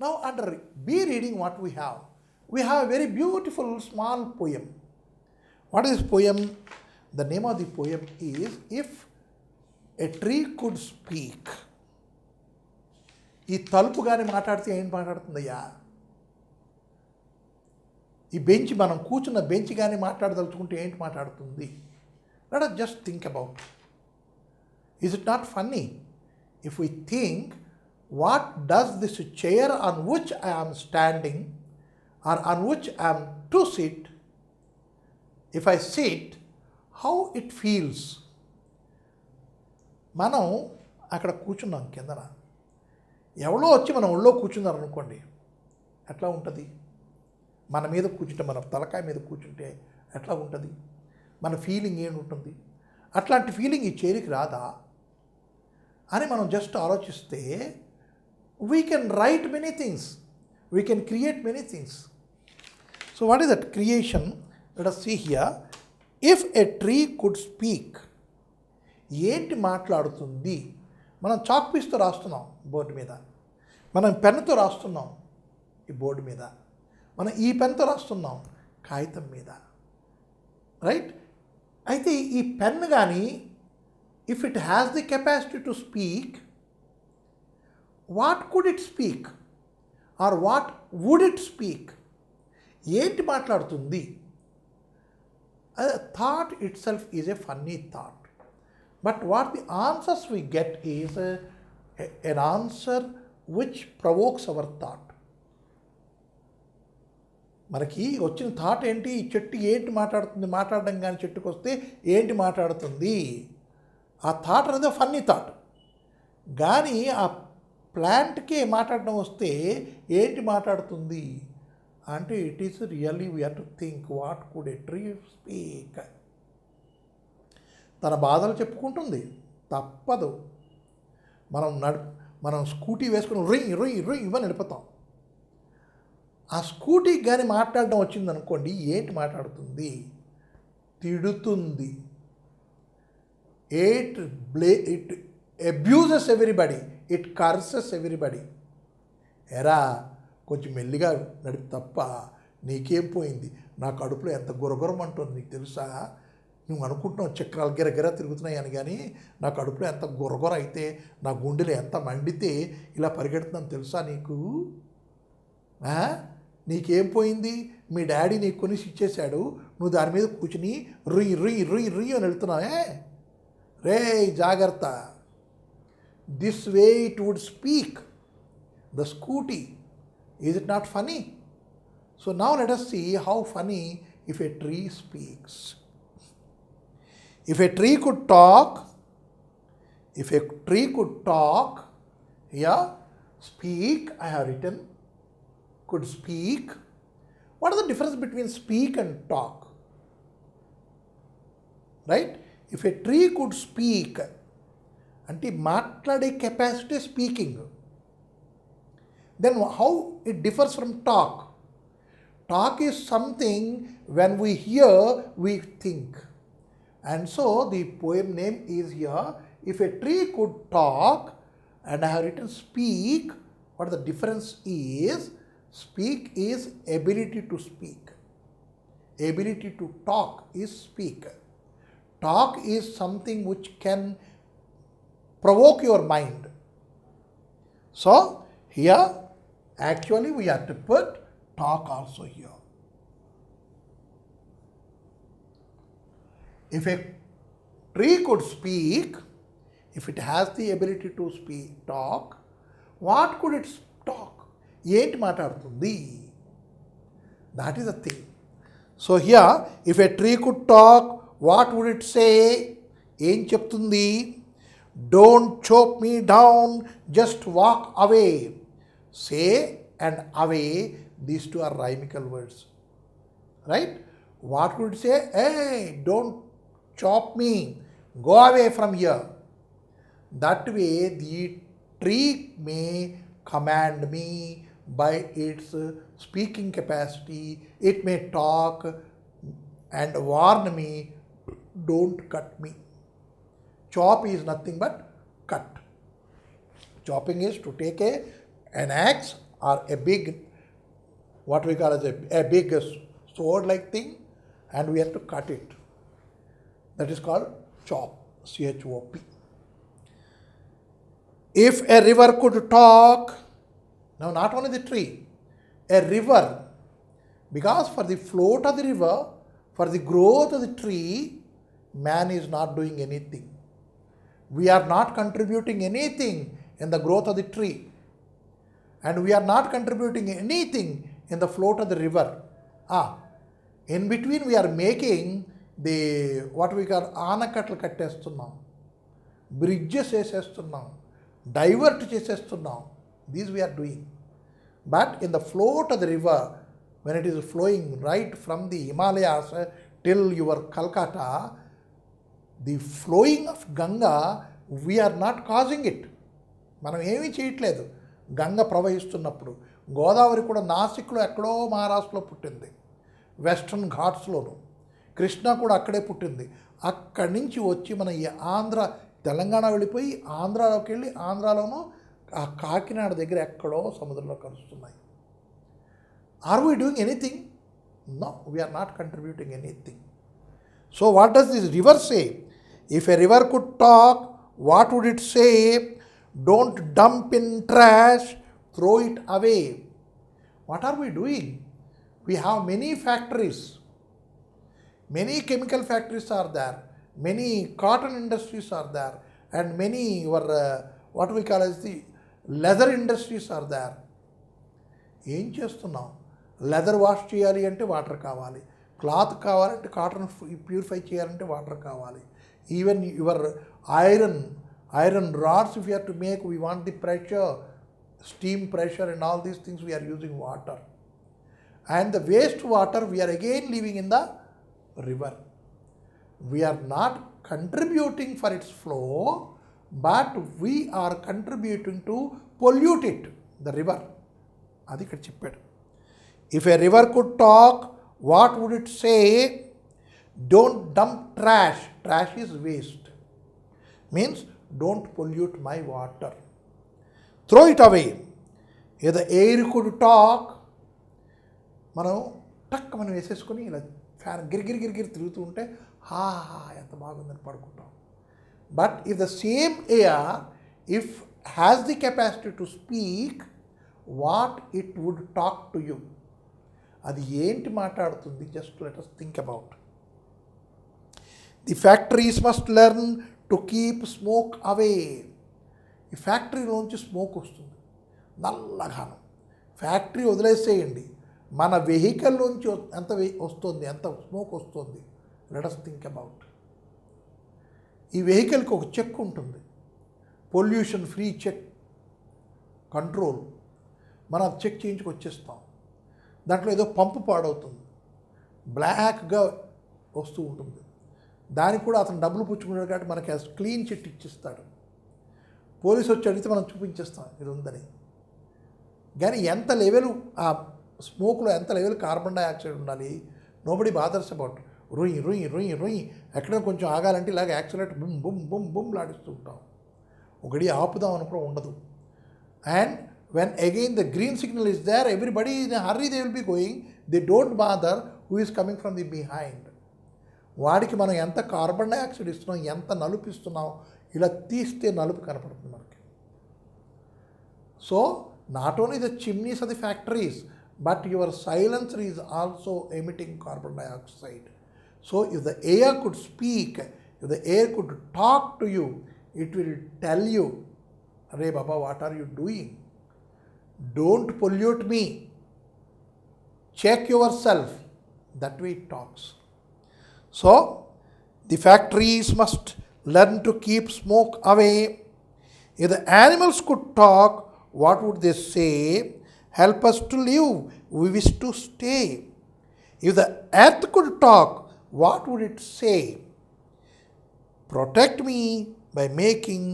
Now under B reading what we have? We have a very beautiful small poem. What is this poem? The name of the poem is If a Tree Could Speak. ఈ తలుపు కానీ మాట్లాడితే ఏం మాట్లాడుతుందయ్యా? ఈ bench మనం కూర్చున్న bench కానీ మాట్లాడదలుచుకుంటే ఏంటి మాట్లాడుతుంది? Let us just think about. Is it not funny if we think what does this chair on which I am standing or on which I am to sit, if I sit, how it feels? మనం అక్కడ కూర్చున్నాం కిందన, ఎవరో వచ్చి మన ఒళ్ళో కూర్చున్నారు అనుకోండి, ఎట్లా ఉంటుంది? మన మీద కూర్చుంటే, మన తలకాయ మీద కూర్చుంటే ఎట్లా ఉంటుంది? మన ఫీలింగ్ ఏముంటుంది? అట్లాంటి ఫీలింగ్ ఈ చైర్కి రాదా అని మనం జస్ట్ ఆలోచిస్తే, we can write many things, we can create many things. So what is that creation? Let us see here. If a tree could speak, ఏంటి మాట్లాడుతుంది? మనం చాక్ పీస్తో రాస్తున్నాం బోర్డు మీద, మనం పెన్నుతో రాస్తున్నాం ఈ బోర్డు మీద, మనం ఈ పెన్తో రాస్తున్నాం కాగితం మీద, రైట్? అయితే ఈ పెన్ కానీ if it has the capacity to speak, what could it speak or what would it speak? ఏంటి మాట్లాడుతుంది? Thought itself is a funny thought. But what the answers we get is an answer which provokes our thought. మనకి వచ్చిన thought ఏంటి? ఈ చెట్టు ఏంటి మాట్లాడుతుంది? మాట్లాడడం కానీ చెట్టుకు వస్తే ఏంటి మాట్లాడుతుంది? ఆ థాట్ అనేది ఫన్నీ థాట్. కానీ ఆ ప్లాంట్కి మాట్లాడడం వస్తే ఏంటి మాట్లాడుతుంది అంటే, it is really we have to think what could a tree speak. తన బాధలు చెప్పుకుంటుంది, తప్పదు. మనం స్కూటీ వేసుకుని రుయ్ రుయ్ రుయ్ ఇవన్నీ నడిపోతాం. ఆ స్కూటీకి కానీ మాట్లాడడం వచ్చిందనుకోండి, ఏంటి మాట్లాడుతుంది? తిడుతుంది. It abuses everybody, it curses everybody. ఎరా కొంచెం మెల్లిగా నడిపి తప్ప నీకేం పోయింది? నా కడుపులో ఎంత గురగురం అంటుంది నీకు తెలుసా? నువ్వు అనుకుంటున్నావు చక్రాలు గిరగిర తిరుగుతున్నాయి అని, కానీ నా కడుపులో ఎంత గురగొర అయితే, నా గుండెలు ఎంత మండితే ఇలా పరిగెడుతున్నాను తెలుసా నీకు? నీకేం పోయింది? మీ డాడీ నీకు కొనిసి ఇచ్చేశాడు, నువ్వు దాని మీద కూర్చుని రుయ్ రుయ్ రుయ్ రుయ్ అని వెళ్తున్నావే. రే జాగ్రత్త. This way it would speak the scooty. Is it not funny? So now let us see how funny if a tree speaks. If a tree could talk, yeah, speak, I have written, could speak. What is the difference between speak and talk? Right? If a tree could speak, అంటే మాట్లాడే capacity speaking. Then how it differs from talk? Talk is something when we hear, we think. And so the poem name is here, If a Tree Could Talk, and I have written speak. What the difference is? Speak is ability to speak. Ability to talk is speak. Talk is something which can provoke your mind. So here actually we have to put talk also here. If a tree could speak, if it has the ability to speak, talk, what could it talk? ఏంటి మాట్లాడుతుంది? That is the thing. So here, if a tree could talk, what would it say? ఏం చెప్తుంది? Don't choke me down, just walk away. Say and away, these two are rhymical words. Right? What would it say? Hey, don't chop me, go away from here. That way the tree may command me by its speaking capacity. It may talk and warn me, don't cut me. Chop is nothing but cut. Chopping is to take an axe or a big, what we call as a big sword like thing, and we have to cut it. That is called chop, CHOP. If a river could talk, now not only the tree, a river, because for the float of the river, for the growth of the tree, man is not doing anything. We are not contributing anything in the growth of the tree, and we are not contributing anything in the float of the river. In between we are making the what we call ఆనకట్టలు కట్టేస్తున్నాం, bridges వేసేస్తున్నాం, divert చేసేస్తున్నాం. These we are doing. But in the float of the river, when it is flowing right from the Himalayas till your Calcutta, the flowing of Ganga, we are not causing it. మనం ఏమీ చేయట్లేదు. గంగ ప్రవహిస్తున్నప్పుడు గోదావరి కూడా నాసిక్లో ఎక్కడో మహారాష్ట్రలో పుట్టింది, western ఘాట్స్లోను. Krishna కూడా అక్కడే పుట్టింది. అక్కడి నుంచి వచ్చి మన ఈ ఆంధ్ర తెలంగాణ వెళ్ళిపోయి ఆంధ్రాలోకి వెళ్ళి ఆంధ్రాలోనూ ఆ కాకినాడ దగ్గర ఎక్కడో సముద్రంలో కలుస్తున్నాయి. Are we doing anything? No, we are not contributing anything. So what does this river say? If a river could talk, what would it say? Don't dump in trash, throw it away. What are we doing? We have many factories. Many chemical factories are there. Many cotton industries are there. And many what we call as the leather industries are there. ఏం చేస్తున్నాం? Leather wash చేయాలి అంటే water కావాలి, cloth కావాలంటే cotton purify చేయాలంటే water కావాలి. Even your iron rods, if you have to make, we want the pressure, steam pressure and all these things, we are using water. And the waste water we are again leaving in the river. We are not contributing for its flow, but we are contributing to pollute it, the river. Adi ikkada cheppadu. If a river could talk, what would it say? Don't dump trash. Trash is waste. Means don't pollute my water. Throw it away. If the air could talk, మనం వేసేసుకొని ఇలా fan గిరిగిరి తిరుగుతూ ఉంటే ఎంత బాగుందని పడుకుంటాం. But if the same air if has the capacity to speak, what it would talk to you? అది ఏంటి మాట్లాడుతుంది? Just let us think about. The factories must learn to keep smoke away. ఈ ఫ్యాక్టరీలోంచి స్మోక్ వస్తుంది నల్లగాను. Factory వదిలేసేయండి, మన వెహికల్లోంచి ఎంత వస్తుంది, ఎంత స్మోక్ వస్తుంది? Let us think about. ఈ వెహికల్కి ఒక చెక్ ఉంటుంది, పొల్యూషన్ ఫ్రీ చెక్ కంట్రోల్. మనం అది చెక్ చేయించుకు వచ్చేస్తాం. దాంట్లో ఏదో పంపు పాడవుతుంది, బ్లాక్గా వస్తూ ఉంటుంది. దానికి కూడా అతను డబ్బులు పుచ్చుకున్నాడు కాబట్టి మనకి క్లీన్ చిట్ ఇచ్చిస్తాడు. పోలీసు వచ్చి అడిగితే మనం చూపించేస్తాం ఇది ఉందని. కానీ ఎంత లెవెల్ ఆ స్మోక్లో ఎంత లెవెల్ కార్బన్ డైఆక్సైడ్ ఉండాలి? Nobody bothers about. రొయ్యి రొయ్యి రొయ్యి రొయ్యి ఎక్కడో కొంచెం ఆగాలంటే ఇలాగ యాక్సిలేటర్ బుమ్ బుమ్ బుమ్ బుమ్ లాడిస్తూ ఉంటాం. ఒకటి ఆపుదాం అని కూడా ఉండదు. And when again the green signal is there, everybody in hurry they will be going, they don't bother who is coming from the behind. వాడికి మనం ఎంత కార్బన్ డైఆక్సైడ్ ఇస్తున్నాం, ఎంత నలుపు ఇస్తున్నాం, ఇలా తీస్తే నలుపు కనపడుతుంది మనకి. So not only the chimneys of the factories, but your silencer is also emitting carbon dioxide. So if the air could speak, if the air could talk to you, it will tell you, అరే బాబా, what are you doing? Don't pollute me, check your self. That way it talks. So, the factories must learn to keep smoke away. If the animals could talk, what would they say? Help us to live, we wish to stay. If the earth could talk, what would it say? Protect me by making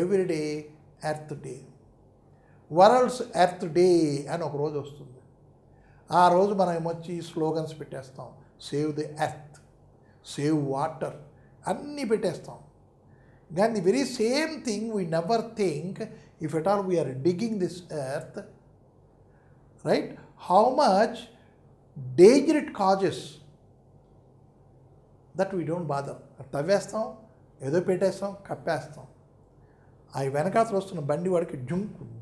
every day Earth Day. World's Earth Day అని ఒక రోజు వస్తుంది. ఆ రోజు మనం ఏమొచ్చి slogans పెట్టేస్తాం, save the Earth, save water అన్నీ పెట్టేస్తాం. కానీ the very same thing we never think, if at all we are digging this Earth, right? How much danger it causes, that we don't bother. తవ్వేస్తాం, ఏదో పెట్టేస్తాం, కప్పేస్తాం. ఆ వెనకాతలు వస్తున్న బండి వాడికి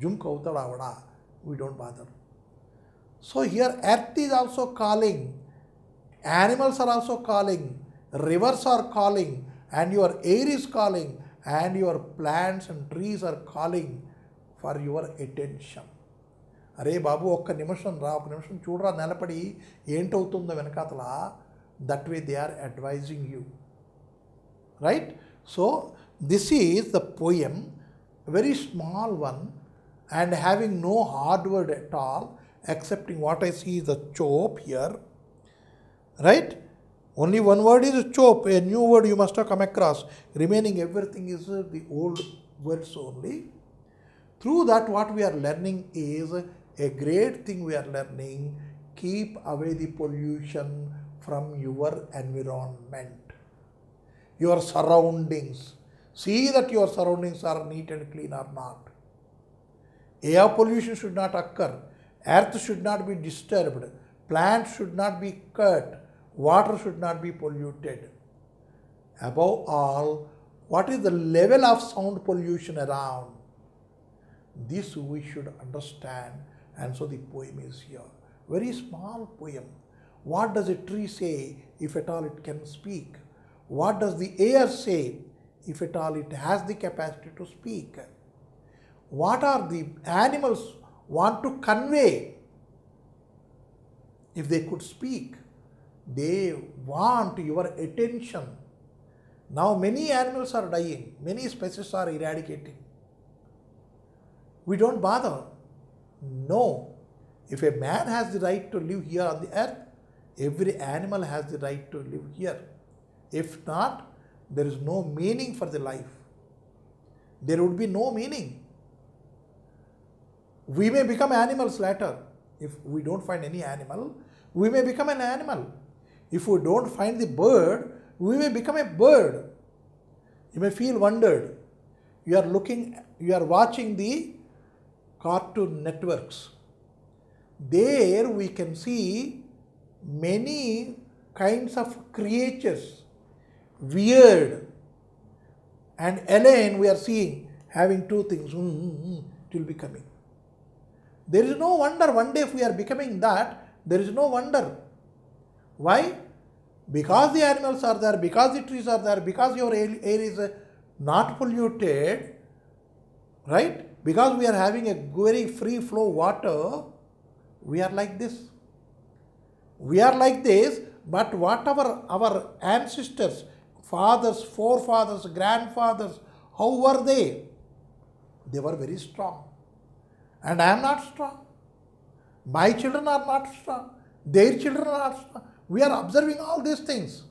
జుంక్ అవుతాడు ఆవిడ. We don't bother. So here earth is also calling, animals are also calling, rivers are calling, and your air is calling, and your plants and trees are calling for your attention. అరే బాబు ఒక్క నిమిషం రా, ఒక్క నిమిషం చూడరా, నిలబడి ఏంటవుతుందో వెనకాతల. That way they are advising you, right? So this is the poem, very small one, and having no hard word at all, excepting what I see is the chop here, right? Only one word is chop, a new word you must have come across. Remaining everything is the old words only. Through that, what we are learning is a great thing we are learning: keep away the pollution from your environment, your surroundings. See that your surroundings are neat and clean or not. Air pollution should not occur. Earth should not be disturbed. Plants should not be cut. Water should not be polluted. Above all, what is the level of sound pollution around? This we should understand, and so the poem is here. Very small poem. What does a tree say, if at all it can speak? What does the air say, if at all it has the capacity to speak? What are the animals want to convey if they could speak? They want your attention. Now many animals are dying, many species are eradicating. We don't bother. No. If a man has the right to live here on the earth, every animal has the right to live here. If not, there is no meaning for the life. There would be no meaning. We may become animals later. If we don't find any animal, we may become an animal. If we don't find the bird, we may become a bird. You may feel wondered. You are watching the cartoon networks. There we can see many kinds of creatures, weird. And alien we are seeing having two things. It will be coming. There is no wonder. One day if we are becoming that, there is no wonder. Why? Because the animals are there, because the trees are there, because your air is not polluted, right? Because we are having a very free flow water, we are like this. We are like this, but whatever our ancestors, fathers, forefathers, grandfathers, how were they? They were very strong. And I am not strong. My children are not strong. Their children are not strong. We are observing all these things,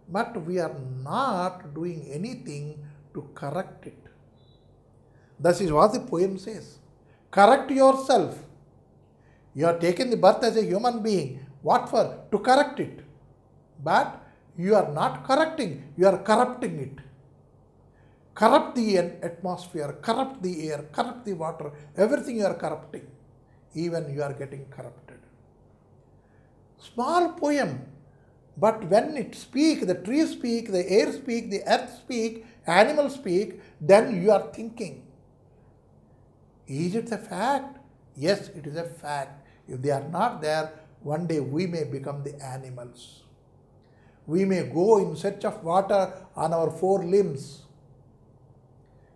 but we are not doing anything to correct it. This is what the poem says. Correct yourself. You are taken the birth as a human being. What for? To correct it. But you are not correcting, you are corrupting it. Corrupt the atmosphere, corrupt the air, corrupt the water, everything you are corrupting. Even you are getting corrupted. Small poem, but when it speaks, the trees speak, the air speak, the earth speak, animals speak, then you are thinking. Is it a fact? Yes, it is a fact. If they are not there, one day we may become the animals. We may go in search of water on our four limbs.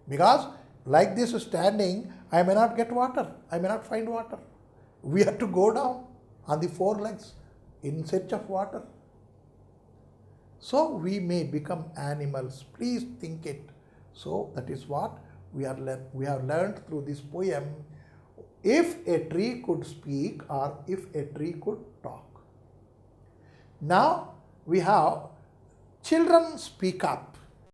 Because like this standing, I may not get water, I may not find water. We have to go down on the four legs in search of water. So we may become animals. Please think it. So that is what we have learned through this poem. If a tree could speak, or if a tree could talk. Now we have children speak up.